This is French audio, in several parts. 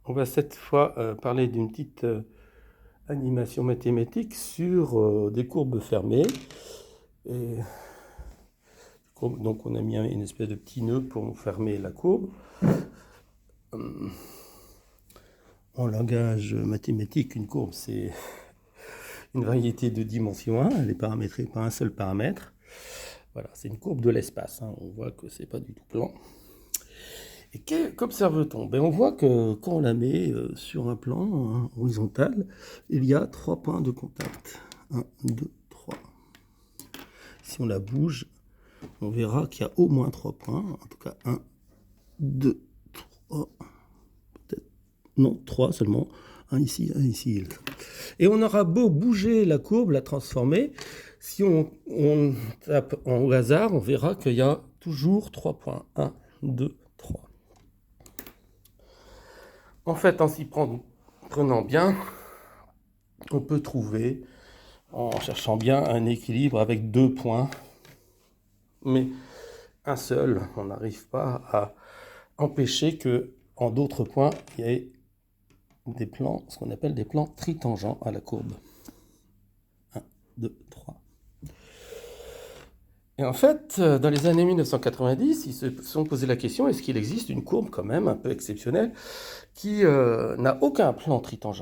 On va cette fois parler d'une petite animation mathématique sur des courbes fermées. Et, donc on a mis une espèce de petit nœud pour fermer la courbe. En langage mathématique, une courbe, c'est une variété de dimension 1, elle est paramétrée par un seul paramètre. Voilà, c'est une courbe de l'espace, hein. On voit que c'est pas du tout plan. Et qu'observe-t-on? Ben, on voit que quand on la met sur un plan horizontal, il y a 3 points de contact. 1, 2, 3. Si on la bouge, on verra qu'il y a au moins 3 points. En tout cas, 1, 2, 3. Peut-être. Non, 3 seulement. Un ici, un ici. Et on aura beau bouger la courbe, la transformer. Si on tape au hasard, on verra qu'il y a toujours 3 points. 1, 2, 3. En fait, en s'y prenant bien, on peut trouver, en cherchant bien, un équilibre avec 2 points. Mais un seul, on n'arrive pas à empêcher que, en d'autres points, il y ait des plans, ce qu'on appelle des plans tritangents à la courbe. 1, 2, 3. Et en fait, dans les années 1990, ils se sont posé la question, est-ce qu'il existe une courbe quand même un peu exceptionnelle qui n'a aucun plan tritangent?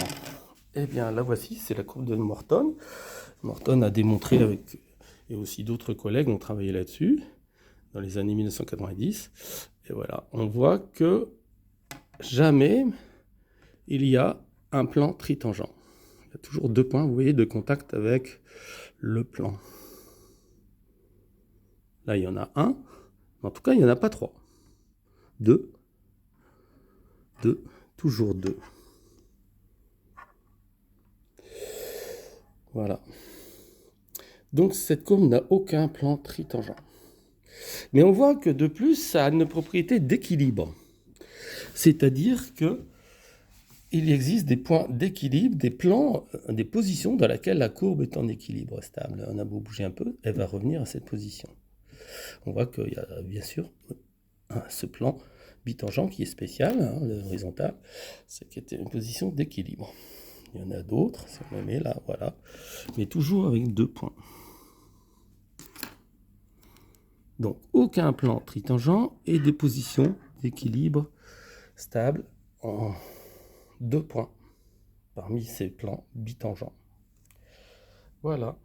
Eh bien, la voici, c'est la courbe de Morton. Morton a démontré, et aussi d'autres collègues ont travaillé là-dessus, dans les années 1990. Et voilà, on voit que jamais il y a un plan tritangent. Il y a toujours 2 points, vous voyez, de contact avec le plan. Là, il y en a un. En tout cas, il n'y en a pas 3. 2. 2. Toujours 2. Voilà. Donc, cette courbe n'a aucun plan tritangent. Mais on voit que de plus, ça a une propriété d'équilibre. C'est-à-dire que il existe des points d'équilibre, des plans, des positions dans lesquelles la courbe est en équilibre stable. On a beau bouger un peu, elle va revenir à cette position. On voit qu'il y a bien sûr ce plan bitangent qui est spécial, hein, l'horizontal, c'est qui était une position d'équilibre. Il y en a d'autres, si on les met là, voilà, mais toujours avec 2 points. Donc aucun plan tritangent et des positions d'équilibre stable en 2 points parmi ces plans bitangents. Voilà.